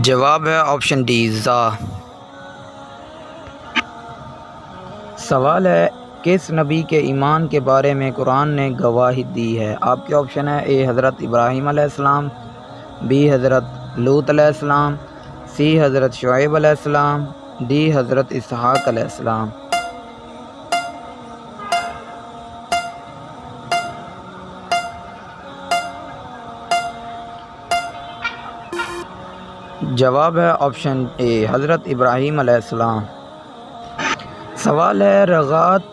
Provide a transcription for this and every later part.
जवाब है option D ज़ा। सवाल है, किस नबी के ईमान के बारे में कुरान ने गवाही दी है? आपके ऑप्शन है ए हज़रत इब्राहीम अलैहिस्सलाम, बी हज़रत लूत अलैहिस्सलाम, सी हज़रत शुएब अलैहिस्सलाम, डी हज़रत इसहाक़ अलैहिस्सलाम। जवाब है ऑप्शन ए हज़रत इब्राहीम अलैहिस्सलाम। सवाल है, रग़ात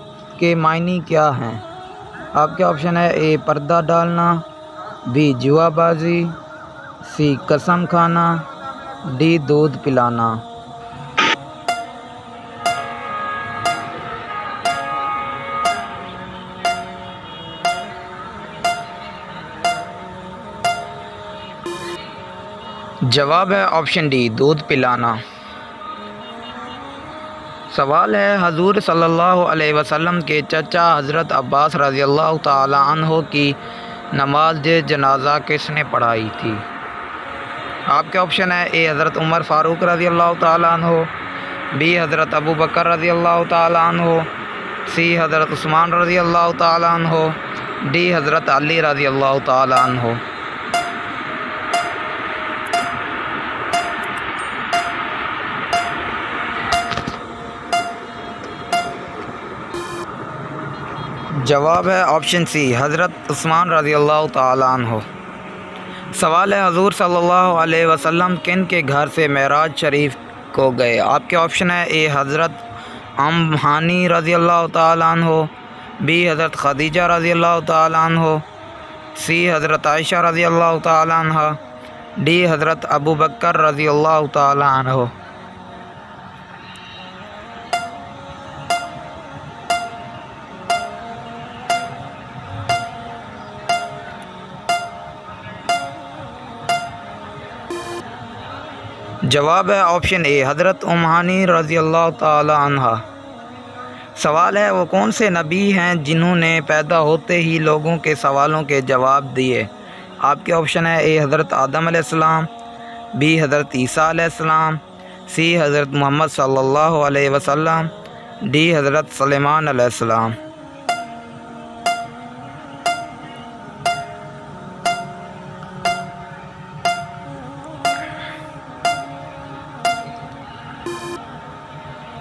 के मायने क्या हैं? आपके ऑप्शन है ए पर्दा डालना, बी जुआबाजी, सी कसम खाना, डी दूध पिलाना। जवाब है ऑप्शन डी दूध पिलाना। सवाल है, हजूर सल्लल्लाहु अलैहि वसल्लम के चचा हज़रत अब्बास रज़ियल्लाहु ताला अन्हो की नमाज जनाजा किसने पढ़ाई थी? आपके ऑप्शन है ए हज़रत उमर फ़ारूक रज़ियल्लाहु ताला अन्हो, बी हज़रत अबू बकर रज़ियल्लाहु ताला अन्हो, सी हज़रत उस्मान रज़ियल्लाहु ताला अन्हो, डी हज़रत अली रज़ियल्लाहु ताला अन्हो। जवाब है ऑप्शन सी हज़रत उस्मान रज़ियल्लाहु ताला अन्हो। सवाल है, हजूर सल्लल्लाहु अलैहि वसल्लम किन के घर से मेराज शरीफ को गए? आपके ऑप्शन है ए हज़रत अम्हानी रज़ियल्लाहु ताला अन्हो, बी हज़रत खदीजा रज़ियल्लाहु ताला अन्हो, सी हज़रत आयशा रज़ियल्लाहु ताला अन्हा, डी हज़रत अबू बकर रज़ियल्लाहु ताला अन्हो। जवाब है ऑप्शन ए हज़रत उम्हानी रज़ियल्लाहु ताला अन्हा। सवाल है, वो कौन से नबी हैं जिन्होंने पैदा होते ही लोगों के सवालों के जवाब दिए? आपके ऑप्शन है ए हज़रत आदम अलैहिस्सलाम, बी हज़रत ईसा अलैहिस्सलाम, सी हज़रत मोहम्मद सल्लल्लाहु अलैहि वसल्लम, डी हज़रत सुलेमान अलैहिस्सलाम।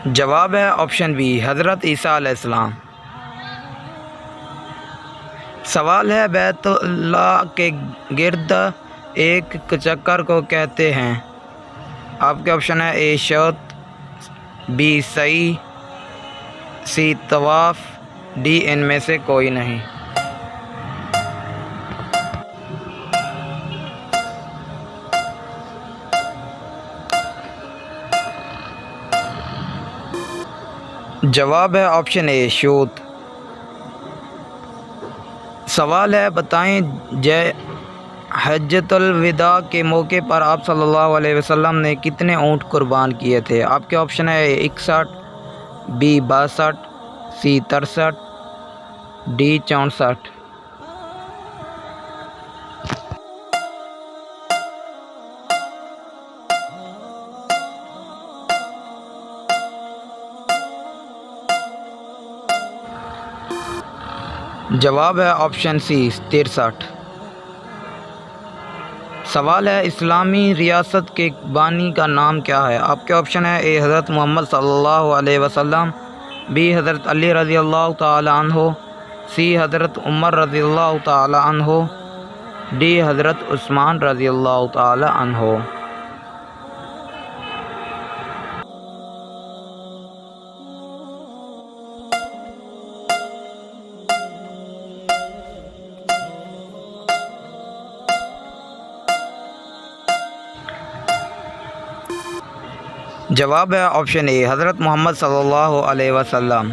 जवाब है ऑप्शन बी हज़रत ईसा अलैहिस्सलाम। सवाल है, बैतुल्लाह के गिर्द एक चक्कर को कहते हैं? आपके ऑप्शन है ए शौत, बी सई, सी तवाफ़, डी इनमें से कोई नहीं। जवाब है ऑप्शन ए शूत। सवाल है, बताएं जय हज्जतुल विदा के मौके पर आप सल्लल्लाहु अलैहि वसल्लम ने कितने ऊँट कुर्बान किए थे? आपके ऑप्शन है 61, बी 62, सी 63, डी 64। जवाब है ऑप्शन सी 63। सवाल है, इस्लामी रियासत के बानी का नाम क्या है? आपके ऑप्शन है ए हज़रत मोहम्मद सल्लल्लाहु अलैहि वसल्लम, बी हज़रत अली रज़ियल्लाहु ताला अन्हो, सी हज़रत उमर रज़ियल्लाहु ताला अन्हो, डी हज़रत उस्मान रज़ियल्लाहु ताला अन्हो। जवाब है ऑप्शन ए हज़रत मोहम्मद सल्लल्लाहु अलैहि वसल्लम।